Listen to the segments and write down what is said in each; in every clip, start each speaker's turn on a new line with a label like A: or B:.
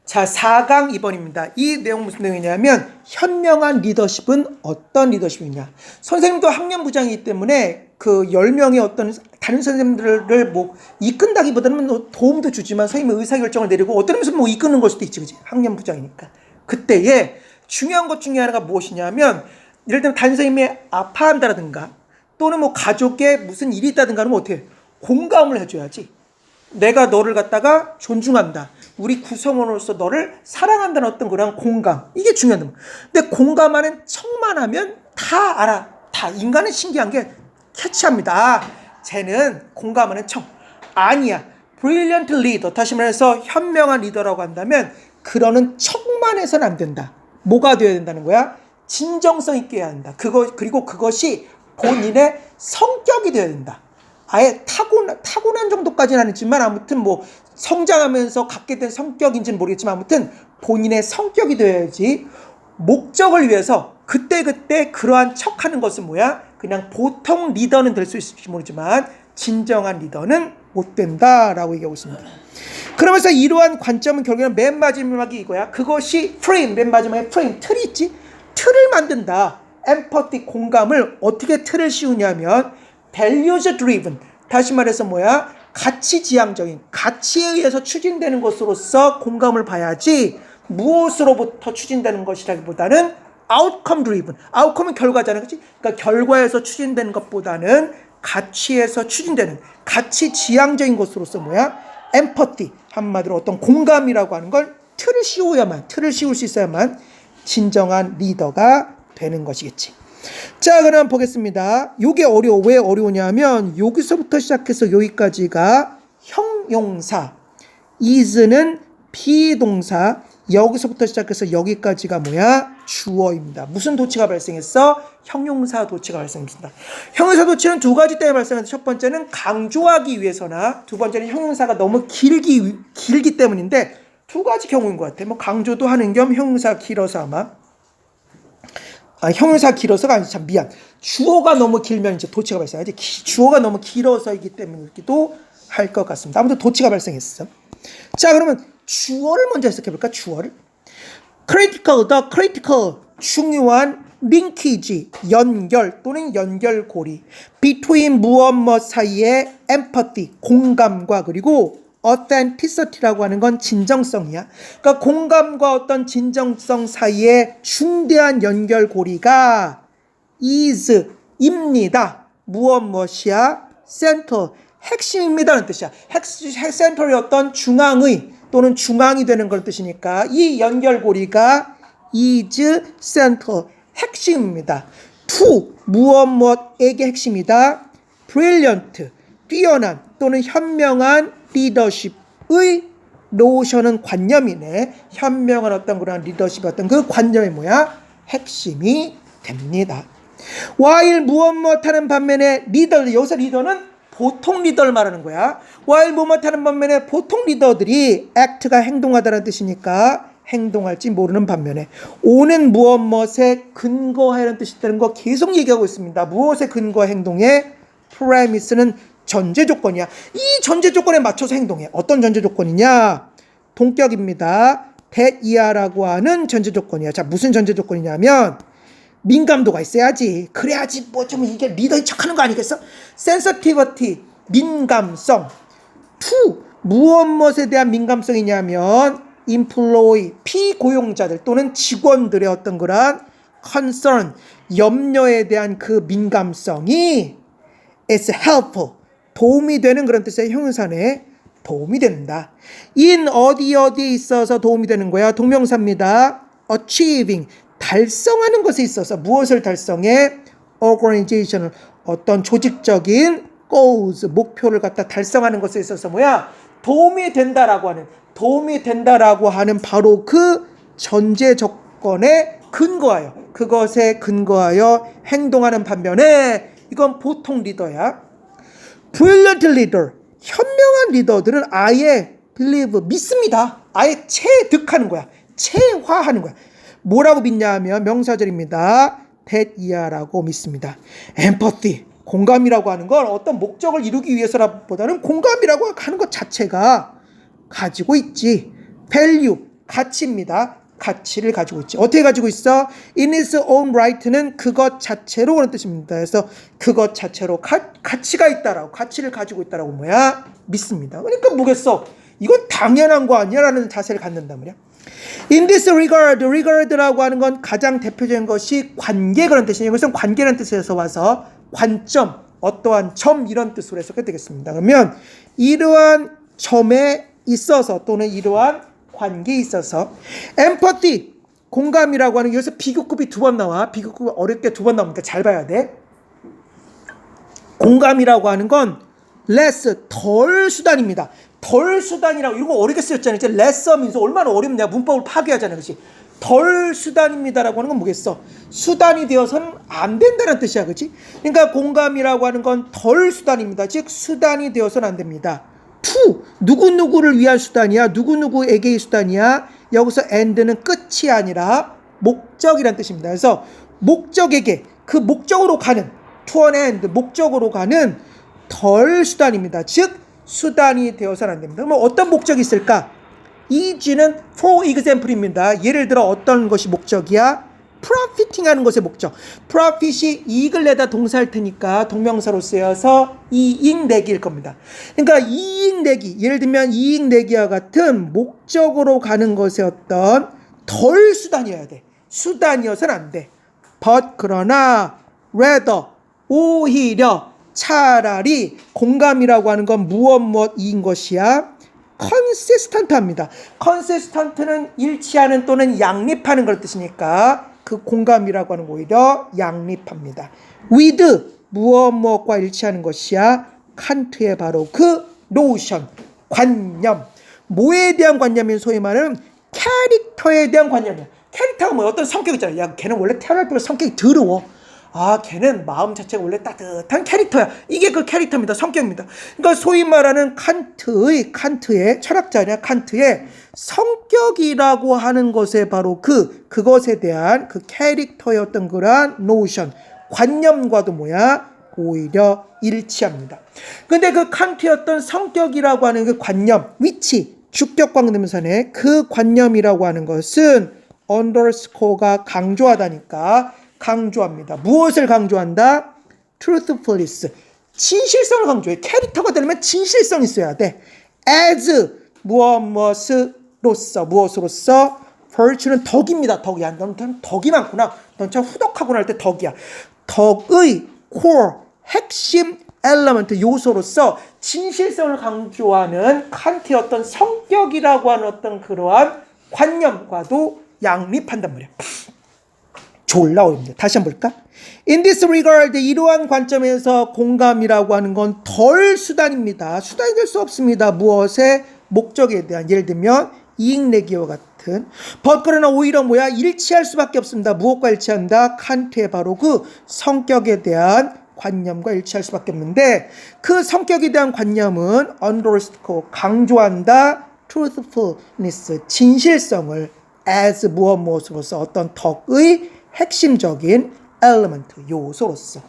A: 자, 4강 2번입니다. 이 내용 무슨 내용이냐면 현명한 리더십은 어떤 리더십이냐. 선생님도 학년부장이기 때문에 그 10명의 어떤 다른 선생님들을 뭐 이끈다기보다는 도움도 주지만 선생님이 의사결정을 내리고 어떤 면에서 뭐 이끄는 걸 수도 있지, 그지? 학년부장이니까. 그때에 중요한 것 중에 하나가 무엇이냐면 예를 들면 담임 선생님이 아파한다라든가 또는 뭐 가족에 무슨 일이 있다든가 하면 어떻게 공감을 해줘야지. 내가 너를 갖다가 존중한다. 우리 구성원으로서 너를 사랑한다는 어떤 그런 공감. 이게 중요한 거. 근데 공감하는 척만 하면 다 알아. 다 인간은 신기한 게 캐치합니다. 아, 쟤는 공감하는 척. 아니야. Brilliant leader. 다시 말해서 현명한 리더라고 한다면 그러는 척만 해서는 안 된다. 뭐가 되어야 된다는 거야? 진정성 있게 해야 한다. 그리고 그것이 본인의 성격이 되어야 된다. 아예 타고난 정도까지는 아니지만 아무튼 뭐 성장하면서 갖게 된 성격인지는 모르겠지만 아무튼 본인의 성격이 되어야지. 목적을 위해서 그때그때 그러한 척하는 것은 뭐야? 그냥 보통 리더는 될 수 있을지 모르지만 진정한 리더는 못 된다라고 얘기하고 있습니다. 그러면서 이러한 관점은 결국에는 맨 마지막이 이거야. 그것이 프레임, 맨 마지막에 프레임, 틀이 있지? 틀을 만든다. 엠퍼티, 공감을 어떻게 틀을 씌우냐면 values driven. 다시 말해서 뭐야? 가치 지향적인, 가치에 의해서 추진되는 것으로서 공감을 봐야지 무엇으로부터 추진되는 것이라기보다는 outcome driven. outcome은 결과잖아요. 그치? 그러니까 결과에서 추진되는 것보다는 가치에서 추진되는 가치 지향적인 것으로서 뭐야? empathy. 한마디로 어떤 공감이라고 하는 걸 틀을 씌울 수 있어야만 진정한 리더가 되는 것이겠지. 자, 그럼 보겠습니다. 요게 왜 어려우냐면 여기서부터 시작해서 여기까지가 형용사, is는 비동사, 여기서부터 시작해서 여기까지가 뭐야? 주어입니다. 무슨 도치가 발생했어? 형용사 도치가 발생했습니다. 형용사 도치는 두 가지 때문에 발생하는데 첫 번째는 강조하기 위해서나 두 번째는 형용사가 너무 길기 때문인데 두 가지 경우인 것 같아. 뭐 강조도 하는 겸 형용사 길어서 아마 형용사 길어서가 아니지, 참 미안. 주어가 너무 길면 이제 도치가 발생하지. 주어가 너무 길어서이기 때문이기도 할 것 같습니다. 아무튼 도치가 발생했어. 자, 그러면 주어를 먼저 해석해볼까? 주어를. critical, the critical, 중요한 linkage, 연결 또는 연결고리. between 무엇 사이에 empathy, 공감과 그리고 authenticity라고 하는 건 진정성이야. 그러니까 공감과 어떤 진정성 사이에 중대한 연결고리가 is, 입니다. 무엇이야? center, 핵심입니다는 뜻이야. 센터의 어떤 중앙의 또는 중앙이 되는 걸 뜻이니까 이 연결고리가 is center, 핵심입니다. to, 무엇에게 핵심이다? brilliant, 뛰어난 또는 현명한 리더십의 노션은 관념이네. 현명한 어떤 그런 리더십 어떤 그 관념이 뭐야? 핵심이 됩니다. while 무엇 하는 반면에 리더, 여기서 리더는 보통 리더를 말하는 거야. while 무엇 하는 반면에 보통 리더들이 act가 행동하다는 뜻이니까 행동할지 모르는 반면에 오는 무엇에 근거하라는 뜻이 있다는 거 계속 얘기하고 있습니다. 무엇에 근거 행동에 premise는 전제 조건이야. 이 전제 조건에 맞춰서 행동해. 어떤 전제 조건이냐? 동격입니다. that 이하라고 하는 전제 조건이야. 자, 무슨 전제 조건이냐면 민감도가 있어야지. 그래야지 뭐 좀 이게 리더인 척하는 거 아니겠어? sensitivity, 민감성. to, 무엇에 대한 민감성이냐면 employee, 피고용자들 또는 직원들의 어떤 그런 concern, 염려에 대한 그 민감성이 is helpful, 도움이 되는 그런 뜻의 형용사네. 도움이 된다. in 어디에 있어서 도움이 되는 거야? 동명사입니다. achieving, 달성하는 것에 있어서 무엇을 달성해? organizational, 어떤 조직적인 goals, 목표를 갖다 달성하는 것에 있어서 뭐야? 도움이 된다라고 하는 바로 그 전제 조건에 근거하여, 그것에 근거하여 행동하는 반면에 이건 보통 리더야. brilliant leader, 현명한 리더들은 아예 believe, 믿습니다. 아예 체득하는 거야. 체화하는 거야. 뭐라고 믿냐 하면 명사절입니다. that 이하라고 믿습니다. empathy, 공감이라고 하는 건 어떤 목적을 이루기 위해서라보다는 공감이라고 하는 것 자체가 가지고 있지. value, 가치입니다. 가치를 가지고 있지. 어떻게 가지고 있어? In its own right는 그것 자체로 그런 뜻입니다. 그래서 그것 자체로 가치가 있다라고, 가치를 가지고 있다라고 뭐야? 믿습니다. 그러니까 뭐겠어? 이건 당연한 거 아니야? 라는 자세를 갖는단 말이야. In this regard라고 하는 건 가장 대표적인 것이 관계 그런 뜻이에요. 이것은 관계라는 뜻에서 와서 관점, 어떠한 점 이런 뜻으로 해석이 되겠습니다. 그러면 이러한 점에 있어서 또는 이러한 관계에 있어서 empathy, 공감이라고 하는 여기서 비교급이 두 번 나와. 비교급이 어렵게 두 번 나오니까 잘 봐야 돼. 공감이라고 하는 건 less, 덜 수단입니다. 덜 수단이라고 이거 어렵게 쓰였잖아요. 이제 lesser means 얼마나 어렵냐. 문법을 파괴하잖아요. 그렇지? 덜 수단입니다라고 하는 건 뭐겠어? 수단이 되어서는 안 된다는 뜻이야. 그렇지? 그러니까 공감이라고 하는 건 덜 수단입니다. 즉 수단이 되어서는 안 됩니다. to, 누구누구를 위한 수단이야. 누구누구에게의 수단이야. 여기서 and는 끝이 아니라 목적이란 뜻입니다. 그래서 목적에게, 그 목적으로 가는, to an end, 목적으로 가는 덜 수단입니다. 즉 수단이 되어서는 안 됩니다. 그럼 어떤 목적이 있을까? is는 for example입니다. 예를 들어 어떤 것이 목적이야? profiting 하는 것의 목적. profit이 이익을 내다 동사일 테니까 동명사로 쓰여서 이익 내기일 겁니다. 그러니까 이익 내기, 예를 들면 이익 내기와 같은 목적으로 가는 것의 어떤 덜 수단이어야 돼. 수단이어서는 안 돼. but 그러나 rather 오히려 차라리 공감이라고 하는 건 무엇인 것이야? consistent합니다. consistent는 일치하는 또는 양립하는 그런 뜻이니까 그 공감이라고 하는 거 오히려 양립합니다. with 무엇과 일치하는 것이야? 칸트의 바로 그 notion, 관념. 뭐에 대한 관념인 소위 말하는 캐릭터에 대한 관념이야. 캐릭터가 뭐 어떤 성격 있잖아. 야, 걔는 원래 태어날 때부터 성격이 더러워. 아, 걔는 마음 자체가 원래 따뜻한 캐릭터야. 이게 그 캐릭터입니다. 성격입니다. 그러니까 소위 말하는 칸트의 철학자냐, 칸트의 성격이라고 하는 것에 바로 그것에 대한 그 캐릭터의 어떤 그러한 노션, 관념과도 뭐야? 오히려 일치합니다. 근데 그 칸트의 어떤 성격이라고 하는 그 관념, 위치, 주격광대명사네 그 관념이라고 하는 것은 underscore가 강조하다니까 강조합니다. 무엇을 강조한다? truthfulness. 진실성을 강조해. 캐릭터가 되려면 진실성이 있어야 돼. as 무엇으로서 virtue는 덕입니다. 덕이야. 넌 덕이 많구나. 넌 참 후덕하구나 할 때 덕이야. 덕의 core, 핵심 엘리먼트 요소로서 진실성을 강조하는 칸트의 어떤 성격이라고 하는 어떤 그러한 관념과도 양립한단 말이야. 졸라 어렵니다. 다시 한번 볼까? In this regard, 이러한 관점에서 공감이라고 하는 건 덜 수단입니다. 수단이 될 수 없습니다. 무엇의 목적에 대한, 예를 들면 이익 내기와 같은. but 그러나 오히려 뭐야? 일치할 수밖에 없습니다. 무엇과 일치한다? 칸트의 바로 그 성격에 대한 관념과 일치할 수밖에 없는데 그 성격에 대한 관념은 underscore 강조한다. truthfulness 진실성을 as 무엇으로서 어떤 덕의 핵심적인 엘리먼트 요소로서.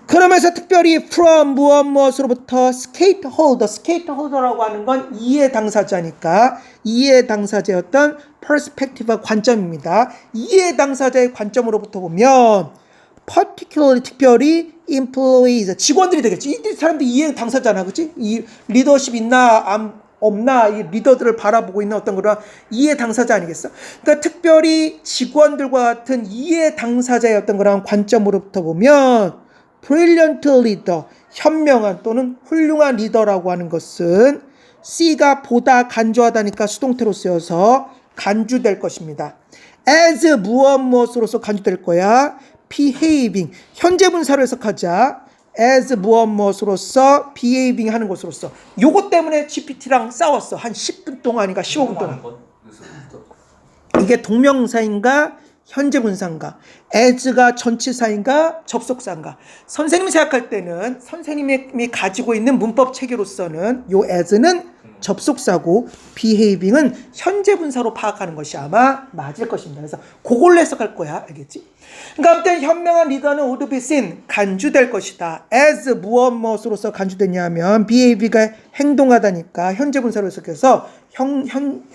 A: 그러면서 특별히 from 무엇으로부터 스케이트홀더라고 하는 건 이해 당사자니까 이해 당사자의 어떤 perspective와 관점입니다. 이해 당사자의 관점으로부터 보면 particularly 특별히 employees 직원들이 되겠지. 이 사람들 이해 당사자잖아, 그렇지? 이 리더십 있나 없나 이 리더들을 바라보고 있는 어떤 그런 이해 당사자 아니겠어? 그러니까 특별히 직원들과 같은 이해 당사자의 어떤 그런 관점으로부터 보면 brilliant leader, 현명한 또는 훌륭한 리더라고 하는 것은 C가 보다 간주하다니까 수동태로 쓰여서 간주될 것입니다. as 무엇으로서 간주될 거야? behaving, 현재 분사로 해석하자. as 무엇으로서 behaving 하는 것으로서. 요것 때문에 GPT랑 싸웠어. 한 10분 동안인가 15분 동안. 이게 동명사인가 현재 분사인가, as가 전치사인가, 접속사인가. 선생님이 생각할 때는 선생님이 가지고 있는 문법 체계로서는 요 as는 접속사고 behaving은 현재 분사로 파악하는 것이 아마 맞을 것입니다. 그래서 그걸로 해석할 거야. 알겠지? 그러니까 아무튼 현명한 리더는 would be seen, 간주될 것이다. as 무엇으로서 간주되냐면 behave가 행동하다니까 현재 분사로 해석해서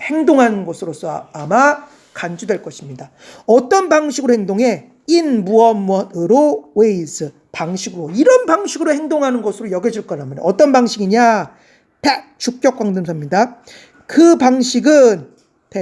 A: 행동하는 것으로서 아마 간주될 것입니다. 어떤 방식으로 행동해? in 무엇으로 ways, 방식으로. 이런 방식으로 행동하는 것으로 여겨질 거라면 어떤 방식이냐? 주격광dem사입니다. 그 방식은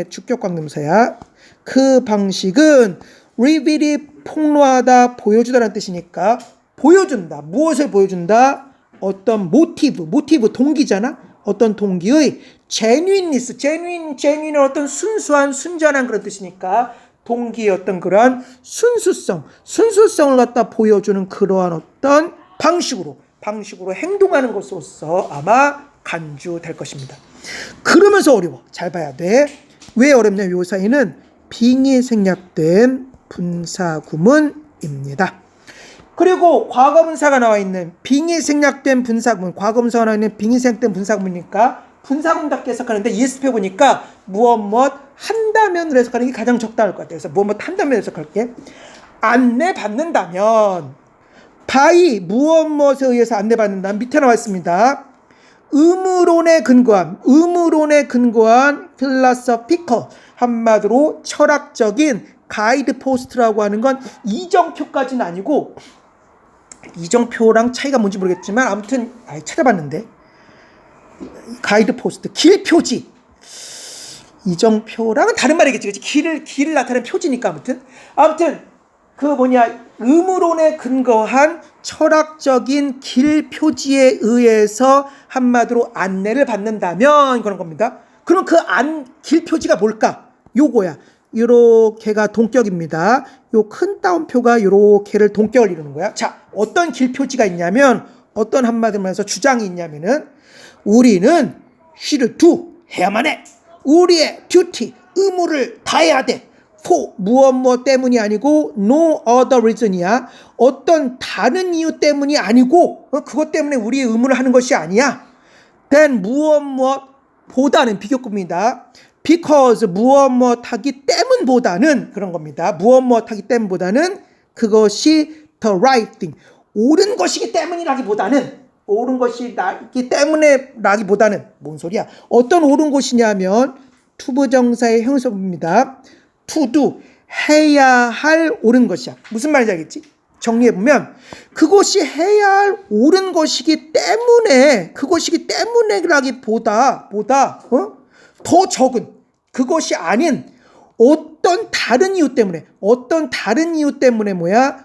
A: 주격광dem사야. 그 방식은 reveal이 폭로하다, 보여주다라는 뜻이니까 보여준다. 무엇을 보여준다? 어떤 모티브, 동기잖아. 어떤 동기의 genuineness, genuine은 어떤 순수한, 순전한 그런 뜻이니까 동기의 어떤 그러한 순수성을 갖다 보여주는 그러한 어떤 방식으로 행동하는 것으로서 아마 간주될 것입니다. 그러면서 어려워. 잘 봐야 돼. 왜 어렵냐? 요 사이는 빙이 생략된 분사구문입니다. 그리고 과거분사가 나와 있는 빙이 생략된 분사구문, 과거분사가 나와 있는 빙이 생략된 분사구문이니까 분사구문답게 해석하는데 ESP 보니까 무엇 한다면으로 해석하는 게 가장 적당할 것 같아요. 그래서 무엇 한다면 해석할게. 안내받는다면 by 무엇에 의해서 안내받는다면 밑에 나와 있습니다. 의무론에 근거한 philosophical, 한마디로 철학적인 가이드 포스트라고 하는 건 이정표까지는 아니고, 이정표랑 차이가 뭔지 모르겠지만 아무튼 찾아봤는데 가이드 포스트, 길표지, 이정표랑은 다른 말이겠지, 그치? 길을 나타내는 표지니까 아무튼 의무론에 근거한 철학적인 길 표지에 의해서 한마디로 안내를 받는다면 그런 겁니다. 그럼 그 길 표지가 뭘까? 요거야. 요렇게가 동격입니다. 요 큰 따옴표가 요렇게를 동격을 이루는 거야. 자, 어떤 길 표지가 있냐면, 어떤 한마디로 말해서 주장이 있냐면은, 우리는 should do, 해야만 해. 우리의 duty, 의무를 다해야 돼. for 무엇 때문이 아니고 no other reason이야. 어떤 다른 이유 때문이 아니고 그것 때문에 우리의 의무를 하는 것이 아니야. then 보다는 비교급입니다. because 무엇 하기 때문보다는 그런 겁니다. 무엇 하기 때문보다는 그것이 the right thing, 옳은 것이기 때문이라기보다는 뭔 소리야? 어떤 옳은 것이냐면 투부정사의 형용사입니다. to do, 해야 할 옳은 것이야. 무슨 말인지 알겠지? 정리해보면 그것이 해야 할 옳은 것이기 때문에라기보다 더 적은, 그것이 아닌 어떤 다른 이유 때문에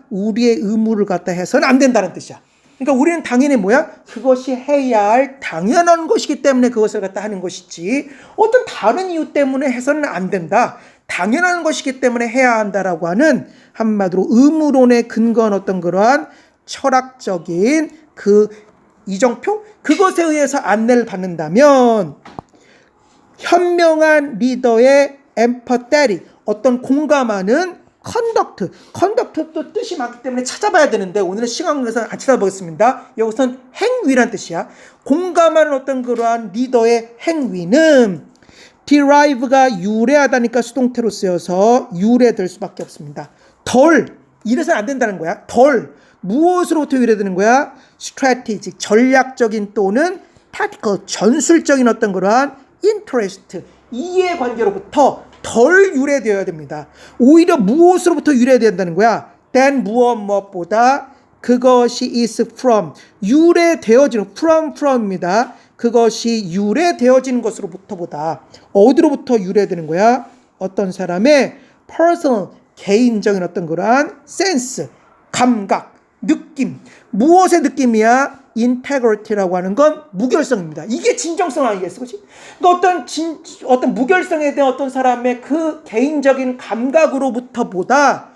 A: 우리의 의무를 갖다 해서는 안 된다는 뜻이야. 그러니까 우리는 당연히 그것이 해야 할 당연한 것이기 때문에 그것을 갖다 하는 것이지 어떤 다른 이유 때문에 해서는 안 된다. 당연한 것이기 때문에 해야 한다라고 하는 한마디로 의무론에 근거한 어떤 그러한 철학적인 그 이정표? 그것에 의해서 안내를 받는다면 현명한 리더의 empathetic, 어떤 공감하는 conduct도 뜻이 많기 때문에 찾아봐야 되는데 오늘은 시간 관계상 안 찾아보겠습니다. 여기서는 행위란 뜻이야. 공감하는 어떤 그러한 리더의 행위는 derive가 유래하다니까 수동태로 쓰여서 유래될 수밖에 없습니다. 이래서는 안 된다는 거야. 무엇으로부터 유래되는 거야? strategic, 전략적인 또는 tactical, 전술적인 어떤 그러한 interest, 이해관계로부터 덜 유래되어야 됩니다. 오히려 무엇으로부터 유래된다는 거야? than 무엇보다 그것이 is from, 유래되어지는 from입니다. 그것이 유래되어지는 것으로부터보다 어디로부터 유래되는 거야? 어떤 사람의 personal, 개인적인 어떤 그러한 sense, 감각, 느낌. 무엇의 느낌이야? integrity라고 하는 건 무결성입니다. 이게 진정성 아니겠어? 그렇지? 그러니까 어떤 무결성에 대한 어떤 사람의 그 개인적인 감각으로부터보다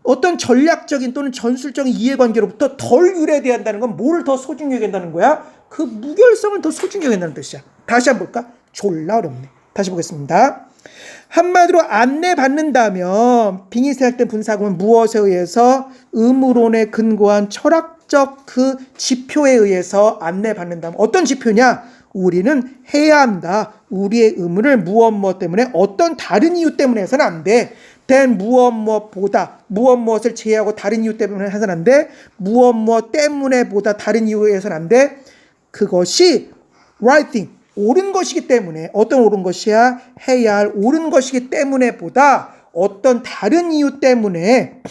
A: 어떤 전략적인 또는 전술적인 이해관계로부터 덜 유래돼야 한다는 건 뭘 더 소중히 여긴다는 거야? 그 무결성을 더 소중히 여긴다는 뜻이야. 다시 한번 볼까? 졸라 어렵네. 다시 보겠습니다. 한마디로 안내받는다면 빙의세 할 때 분사구문 무엇에 의해서 의무론에 근거한 철학적 그 지표에 의해서 안내받는다면 어떤 지표냐? 우리는 해야 한다. 우리의 의무를 무엇 때문에 어떤 다른 이유 때문에 해서는 안 돼. 무엇보다 무엇을 제외하고 다른 이유 때문에 해서는 안 돼. 무엇 때문에 보다 다른 이유에 해서는 안 돼. 그것이 right thing. 옳은 것이기 때문에 어떤 옳은 것이야? 해야 할 옳은 것이기 때문에 보다 어떤 다른 이유 때문에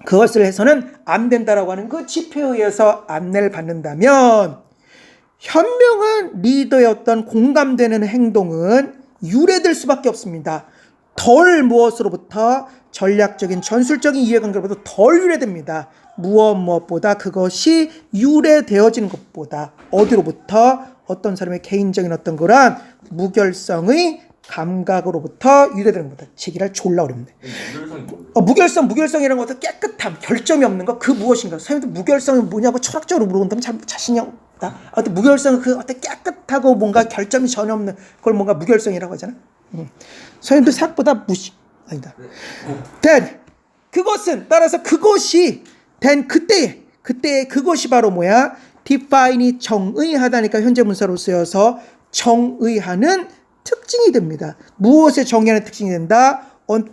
A: 그것을 해서는 안 된다라고 하는 그 지표에 의해서 안내를 받는다면 현명한 리더의 어떤 공감되는 행동은 유래될 수밖에 없습니다. 덜 무엇으로부터 전략적인 전술적인 이해관계로부터 덜 유래됩니다. 무엇보다 그것이 유래되어지는 것보다 어디로부터 어떤 사람의 개인적인 어떤 그런 무결성의 감각으로부터 유래되는 것보다 제기를 졸라 어렵네. 무결성이라는 것도 깨끗함, 결점이 없는 것, 그 무엇인가. 선생님도 무결성이 뭐냐고 철학적으로 물어본다면 잘 자신이 없다. 어떤 무결성은 그 어떤 깨끗하고 뭔가 결점이 전혀 없는 그걸 뭔가 무결성이라고 하잖아. 선생님도 생각보다 아니다. 그것은 따라서 그것이 그때 그것이 바로 뭐야? define이 정의하다니까 현재 문사로 쓰여서 정의하는 특징이 됩니다. 무엇에 정의하는 특징이 된다?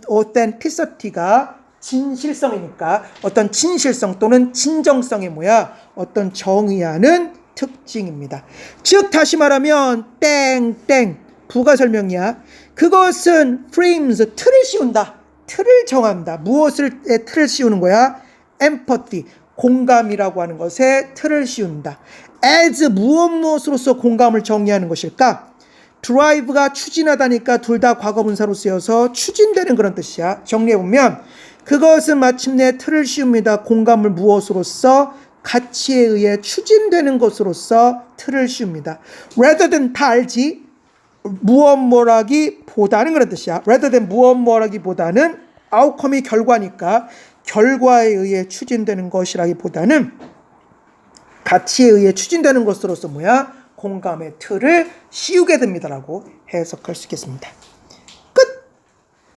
A: authenticity가 진실성이니까 어떤 진실성 또는 진정성이 뭐야? 어떤 정의하는 특징입니다. 즉 다시 말하면 부가 설명이야. 그것은 frames 틀을 씌운다. 틀을 정한다. 무엇을 틀을 씌우는 거야? empathy 공감이라고 하는 것에 틀을 씌운다. as 무엇으로서 공감을 정의하는 것일까? drive가 추진하다니까 둘 다 과거분사로 쓰여서 추진되는 그런 뜻이야. 정리해보면 그것은 마침내 틀을 씌웁니다. 공감을 무엇으로서? 가치에 의해 추진되는 것으로서 틀을 씌웁니다. rather than 다 알지? 뭐라기보다는 그런 뜻이야. rather than 뭐라기보다는 outcome이 결과니까 결과에 의해 추진되는 것이라기보다는 가치에 의해 추진되는 것으로서 뭐야? 공감의 틀을 씌우게 됩니다라고 해석할 수 있겠습니다.